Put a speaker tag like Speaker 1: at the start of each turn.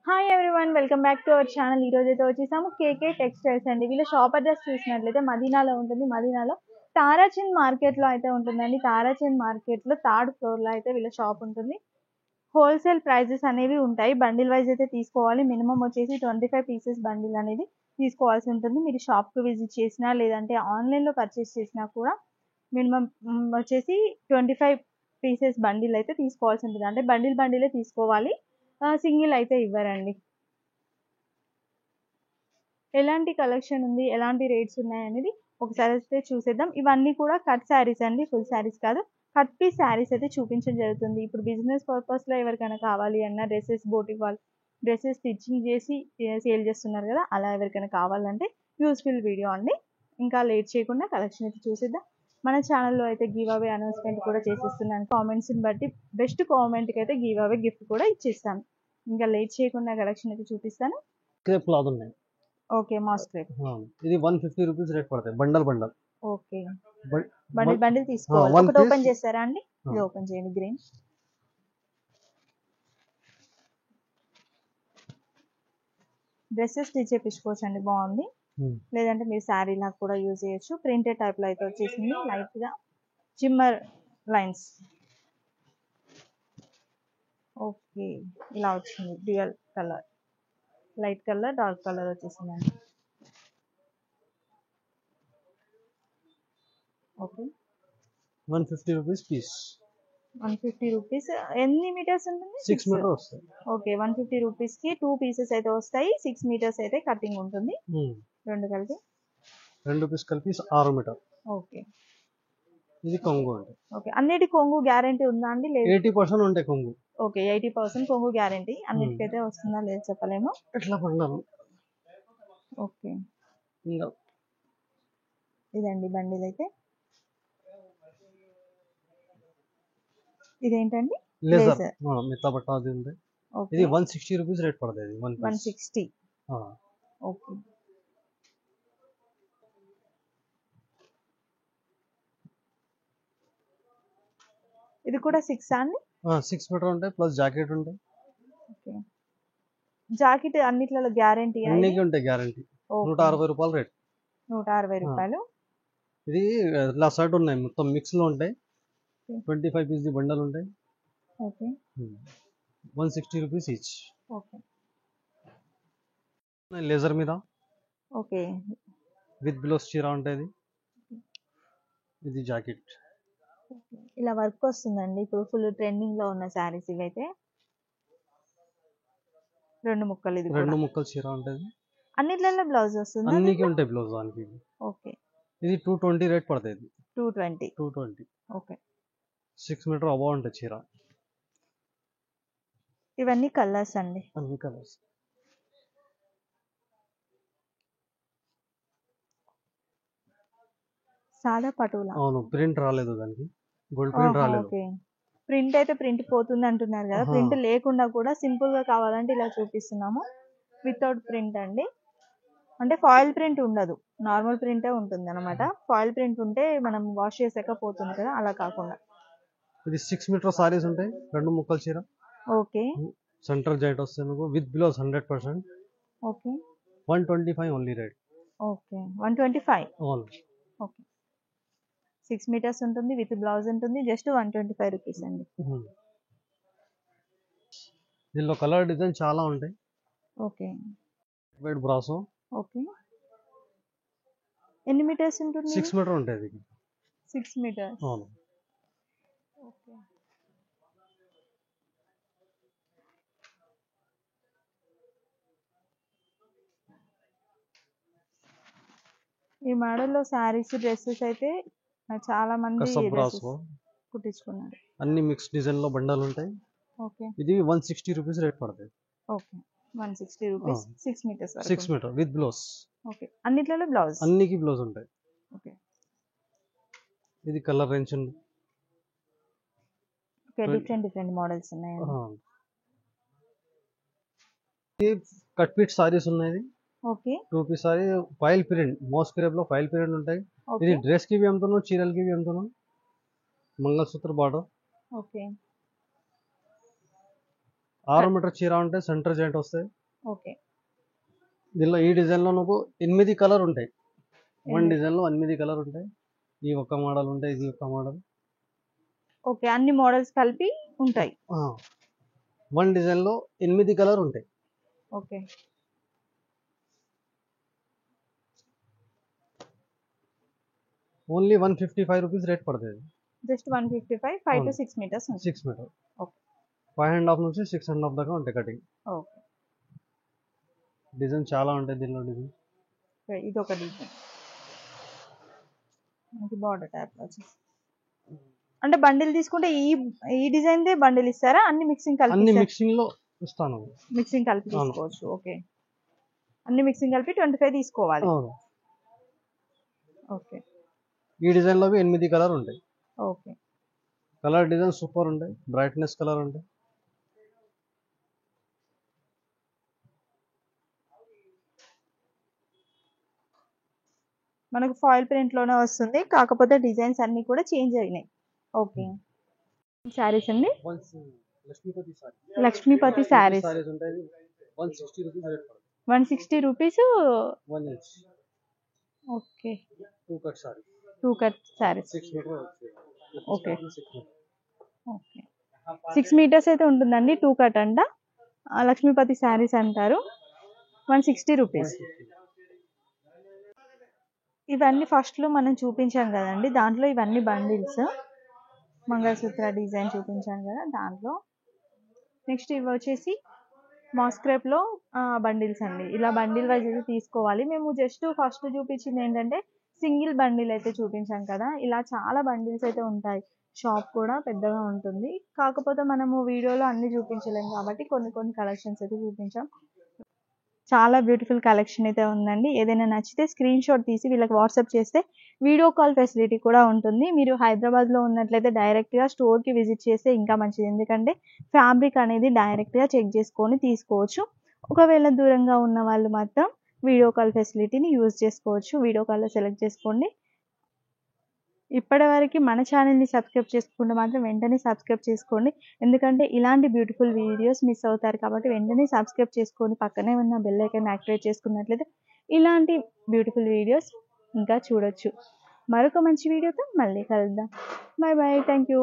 Speaker 1: Hi everyone, welcome back to our channel. ఈ రోజు అయితే వచ్చేసాము కేకే టెక్స్టైల్స్ అండి. వీళ్ళ షాప్ అడ్రస్ చూసినట్లయితే మదీనాలో ఉంటుంది. మదీనాలో తారాచంద్ మార్కెట్ లో అయితే ఉంటుందండి. తారాచంద్ మార్కెట్ లో థర్డ్ ఫ్లోర్ లో అయితే వీళ్ళ షాప్ ఉంటుంది. హోల్సేల్ ప్రైజెస్ అనేవి ఉంటాయి. బండిల్ వైజ్ అయితే తీసుకోవాలి. మినిమం వచ్చేసి 25 పీసెస్ బండిల్ అనేది తీసుకోవాల్సి ఉంటుంది. మీరు షాప్ కు విజిట్ చేసినా లేదంటే ఆన్లైన్ లో పర్చేస్ చేసినా కూడా మినిమం వచ్చేసి 25 పీసెస్ బండిల్ అయితే తీసుకోవాల్సి ఉంటుంది. అంటే బండిలే తీసుకోవాలి, సింగిల్ అయితే ఇవ్వరండి. ఎలాంటి కలెక్షన్ ఉంది, ఎలాంటి రేట్స్ ఉన్నాయి అనేది ఒకసారి అయితే చూసేద్దాం. ఇవన్నీ కూడా కట్ శారీస్ అండి, ఫుల్ శారీస్ కాదు. కట్ పీస్ శారీస్ అయితే చూపించడం జరుగుతుంది. ఇప్పుడు బిజినెస్ పర్పస్ లో ఎవరికైనా కావాలి అన్న డ్రెస్సెస్, బోటిక్ వాళ్ళు డ్రెస్సెస్ స్టిచ్చింగ్ చేసి సేల్ చేస్తున్నారు కదా, అలా ఎవరికైనా కావాలంటే యూస్ఫుల్ వీడియో అండి. ఇంకా లేట్ చేయకుండా కలెక్షన్ అయితే చూసేద్దాం. మన ఛానల్లో అయితే గివ్ అవే అనౌన్స్మెంట్ కూడా చేసేస్తున్నాను. కామెంట్స్ని బట్టి బెస్ట్ కామెంట్కి అయితే గివ్ అవే గిఫ్ట్ కూడా ఇచ్చేస్తాను. ఇంకా లేట్ చేయకుండా కలెక్షన్ అయితే చూపిస్తాను.
Speaker 2: క్రేప్ క్లాత్ ఉన్నాయి.
Speaker 1: Okay, mass crepe.
Speaker 2: ఇది 150 రూపీస్ రేట్ పడతాయి బండల్.
Speaker 1: ఓకే, బండిల్ తీసుకోవాలి. ఒకటి ఓపెన్ చేస్తారా అండి? ఇది ఓపెన్ చేయండి. గ్రీన్ డ్రెస్సెస్ స్టిచ్ చేపించుకోవచ్చు అండి, బాగుంది. లేదంటే మీరు శారీ లాగా కూడా యూజ్ చేయొచ్చు. ప్రింటెడ్ టైప్ లో అయితే వచ్చేసింది. లైట్ గా జిమ్మర్ లైన్స్. ఓకే, ఇలా వచ్చింది. Dual colour, light colour, dark colour వచ్చేసిందండి. Okay,
Speaker 2: 150 rupees piece.
Speaker 1: 150 రూపీస్. ఎన్ని మీటర్స్ ఉంటుంది?
Speaker 2: 6 మీటర్ వస్తాయి.
Speaker 1: ఓకే, 150 రూపీస్ కి 2 పీసెస్ అయితే వస్తాయి. 6 మీటర్స్ అయితే కటింగ్ ఉంటుంది. రెండు కలిపి
Speaker 2: 2 పీస్ కలిపి 6 మీటర్.
Speaker 1: ఓకే,
Speaker 2: ఇది కొంగు అండి.
Speaker 1: ఓకే. అన్నిటి కొంగు గ్యారంటీ ఉందా అండి? లేదు,
Speaker 2: 80% ఉంటాయి కొంగు.
Speaker 1: ఓకే, 80% కొంగు గ్యారంటీ. అన్నిటికైతే వస్తుందా లేదు చెప్పలేము.
Speaker 2: ఎట్లా పడినాను.
Speaker 1: ఓకే,
Speaker 2: ఇంకా
Speaker 1: ఇదండి బండిల్ అయితే. ఇదేంటండి?
Speaker 2: లేజర్ మిత్తా పట్ట అది ఉంది. ఇది 160 రూపీస్ రేట్ పడతాయి.
Speaker 1: 160. ఓకే, ఇది కూడా 6 అండి?
Speaker 2: 6 మీటర్ ఉంటాయి, ప్లస్ జాకెట్ ఉంటాయి.
Speaker 1: ఓకే, జాకెట్ అన్నిట్లలో గ్యారంటీ?
Speaker 2: అన్నికి ఉంటాయి గ్యారంటీ. 160 రూపాయలు రేట్.
Speaker 1: 160 రూపాయలు.
Speaker 2: ఇది ఇలా షర్ట్ ఉన్నాయి, మొత్తం మిక్స్ లో ఉంటాయి. 25 పీస్ బండల్ ఉంటాయి.
Speaker 1: Okay,
Speaker 2: 160 rupees each.
Speaker 1: Okay,
Speaker 2: laser మీద
Speaker 1: ఓకే,
Speaker 2: విత్ బ్లౌజ్ చీర ఉంటుంది. ఇది జాకెట్.
Speaker 1: ఇలా వర్క్ వస్తుందండి. ఇప్పుడు ఫుల్ ట్రెండింగ్ లో ఉన్న శారీస్ ఇవైతే. రెండు ముక్కలు, ఇది
Speaker 2: 2 ముక్కలు చీర ఉంటుంది.
Speaker 1: అన్నిట్లలో బ్లౌజ్ వస్తుంది?
Speaker 2: అన్నికి ఉంటాయి బ్లౌజ్ దానికి.
Speaker 1: ఓకే,
Speaker 2: ఇది 220 రేట్ పడుతుంది.
Speaker 1: 220. ఓకే,
Speaker 2: 6 మీటర్ అబౌవ్ ఉంటుంది చీర.
Speaker 1: ఇవన్నీ కలర్స్ అండి?
Speaker 2: అన్ని కలర్స్.
Speaker 1: సాదా పటోలా?
Speaker 2: అవును, ప్రింట్ రాలేదు దానికి, గోల్డ్ ప్రింట్ రాలేదు.
Speaker 1: ఓకే, ప్రింట్ అయితే ప్రింట్ పోతుంది అంటున్నారు కదా. ప్రింట్ లేకుండా కూడా సింపుల్ గా కావాలంటే ఇలా చూపిస్తున్నాము. వితౌట్ ప్రింట్ అండి. అంటే ఫాయిల్ ప్రింట్ ఉండదు, నార్మల్ ప్రింటే ఉంటుంది అనమాట. ఫాయిల్ ప్రింట్ ఉంటే మనం వాష్ చేసాక పోతుంది కదా, అలా కాకుండా.
Speaker 2: ఇది 6 మీటర్ సారీస్ ఉంటాయి, 2 ముక్కలు చీర.
Speaker 1: ఓకే,
Speaker 2: సెంట్రల్ జాయింట్ వస్తుంది మీకు, with blouse 100%.
Speaker 1: Okay,
Speaker 2: 125 only rate.
Speaker 1: Okay, 125.
Speaker 2: Only.
Speaker 1: Okay, 6 metres ఉంటుంది, విత్ బ్లౌజ్ ఉంటుంది. జస్ట్ 125 రూపీస్ అండి.
Speaker 2: దీనిలో కలర్ డిజైన్ చాలా ఉంటాయి.
Speaker 1: ఓకే,
Speaker 2: వైట్ బ్రాసో.
Speaker 1: ఓకే, ఎన్ని మీటర్స్ ఉంటుంది?
Speaker 2: 6 మీటర్ ఉంటుంది.
Speaker 1: 6 మీటర్స్.
Speaker 2: అవును.
Speaker 1: ఓకే, ఈ మోడల్లో శారీస్, డ్రెస్సెస్ అయితే చాలా మంది కుట్టించుకున్నారు.
Speaker 2: అన్ని మిక్స్ డిజైన్ లో బండలు ఉంటాయి.
Speaker 1: ఓకే,
Speaker 2: ఇది 160 రూపీస్ రేట్ పడుతుంది.
Speaker 1: Okay, 160 rupees. 6 metres.
Speaker 2: 6 metre with blouse.
Speaker 1: Okay, అన్నిట్లలో బ్లౌజ్?
Speaker 2: అన్నికి బ్లౌజ్ ఉంటాయి.
Speaker 1: ఓకే,
Speaker 2: ఇది కలర్ రేంజ్ ఉంది.
Speaker 1: ఓకే, డిఫరెంట్ మోడల్స్ ఉన్నాయి.
Speaker 2: కట్ పీట్ సారీస్ ఉన్నాయి.
Speaker 1: Okay,
Speaker 2: 2 piece sari, foil print, moss crepe లో ఫైల్ ప్రింట్ ఉంటాయి. ఇది డ్రెస్ కి అమ్ముతున్నాం, చీరలకి అమ్ముతున్నాం. మంగళసూత్ర బార్డర్.
Speaker 1: ఓకే,
Speaker 2: 6 మీటర్ చీర ఉంటే సెంటర్ జాయింట్ వస్తాయి.
Speaker 1: ఓకే.
Speaker 2: దీనిలో ఈ డిజైన్లో నువ్వు 8 కలర్ ఉంటాయి. వన్
Speaker 1: 8.
Speaker 2: డిజైన్లో 8 కలర్ ఉంటాయి. ఈ ఒక్క మోడల్ ఉంటాయి, ఇది ఒక్క మోడల్.
Speaker 1: ఓకే. అన్ని మోడల్స్ కలిపి ఉంటాయి.
Speaker 2: వన్ డిజైన్లో 8 కలర్ ఉంటాయి.
Speaker 1: ఓకే.
Speaker 2: ఓన్లీ 155 రూపీస్ రేట్ పడుతుంది.
Speaker 1: Just 155, 5 to 6 metres.
Speaker 2: 6 metre.
Speaker 1: Okay.
Speaker 2: 5.5 నుంచి 6.5 దాకా ఉంటాయి కటింగ్.
Speaker 1: ఓకే.
Speaker 2: డిజైన్ చాలా ఉంటాయి దీనిలో. డిజైన్
Speaker 1: ఇది ఒక డిజైన్ మనకి బార్డర్ టైప్ వచ్చేసి. అంటే బండిల్ తీసుకుంటే ఈ డిజైన్ దే బండిల్ ఇస్తారా? అన్ని మిక్సింగ్ కలిపి?
Speaker 2: అన్ని మిక్సింగ్ లో ఇస్తాను.
Speaker 1: మిక్సింగ్ కలిపి తీసుకోవచ్చు. ఓకే. అన్ని మిక్సింగ్ కలిపి 25 తీసుకోవాలి. ఓకే.
Speaker 2: ఈ డిజైన్ లో 8 కలర్ ఉంటాయి.
Speaker 1: ఓకే.
Speaker 2: కలర్ డిజైన్ సూపర్ ఉంటాయి. బ్రైట్నెస్ కలర్ ఉంటాయి.
Speaker 1: మనకు ఫాయిల్ ప్రింట్ లోనే వస్తుంది, కాకపోతే డిజైన్స్ అన్ని కూడా చేంజ్ అయినాయి. ఓకే. సారీస్ అండి. లక్ష్మీపతి సారీస్
Speaker 2: 160 రూపీస్ రేట్ పడుతుంది.
Speaker 1: 160 rupees.
Speaker 2: 1 inch.
Speaker 1: Okay.
Speaker 2: 2 cut sari.
Speaker 1: 2 cut saris.
Speaker 2: 6 metre.
Speaker 1: Okay. Okay. 6 metres అయితే ఉంటుందండి. 2 కట్ అంట. లక్ష్మీపతి సారీస్ అంటారు. 160 రూపీస్. ఇవన్నీ ఫస్ట్లో మనం చూపించాం కదండి, దాంట్లో ఇవన్నీ బండిల్స్. మంగళసూత్ర డిజైన్ చూపించాను కదా దాంట్లో. నెక్స్ట్ ఇవి వచ్చేసి మాస్క్రేప్లో బండిల్స్ అండి. ఇలా బండిల్ వైజ్ అయితే తీసుకోవాలి. మేము జస్ట్ ఫస్ట్ చూపించింది ఏంటంటే సింగిల్ బండిల్ అయితే చూపించాం కదా. ఇలా చాలా బండిల్స్ అయితే ఉంటాయి. షాప్ కూడా పెద్దగా ఉంటుంది, కాకపోతే మనము వీడియోలో అన్ని చూపించలేము కాబట్టి కొన్ని కలెక్షన్స్ అయితే చూపించాం. చాలా బ్యూటిఫుల్ కలెక్షన్ అయితే ఉందండి. ఏదైనా నచ్చితే స్క్రీన్ షాట్ తీసి వీళ్ళకి వాట్సాప్ చేస్తే వీడియో కాల్ ఫెసిలిటీ కూడా ఉంటుంది. మీరు హైదరాబాద్లో ఉన్నట్లయితే డైరెక్ట్గా స్టోర్కి విజిట్ చేస్తే ఇంకా మంచిది, ఎందుకంటే ఫ్యాబ్రిక్ అనేది డైరెక్ట్గా చెక్ చేసుకొని తీసుకోవచ్చు. ఒకవేళ దూరంగా ఉన్న వాళ్ళు మాత్రం వీడియో కాల్ ఫెసిలిటీని యూజ్ చేసుకోవచ్చు. వీడియో కాల్లో సెలెక్ట్ చేసుకోండి. ఇప్పటివరకు మన ఛానల్ని సబ్స్క్రైబ్ చేసుకుంటే మాత్రం వెంటనే సబ్స్క్రైబ్ చేసుకోండి, ఎందుకంటే ఇలాంటి బ్యూటిఫుల్ వీడియోస్ మిస్ అవుతారు కాబట్టి వెంటనే సబ్స్క్రైబ్ చేసుకొని పక్కనే ఉన్న బెల్ ఐకాన్ యాక్టివేట్ చేసుకున్నట్లయితే ఇలాంటి బ్యూటిఫుల్ వీడియోస్ ఇంకా చూడొచ్చు. మరొక మంచి వీడియోతో మళ్ళీ కలుద్దాం. Bye bye. Thank you.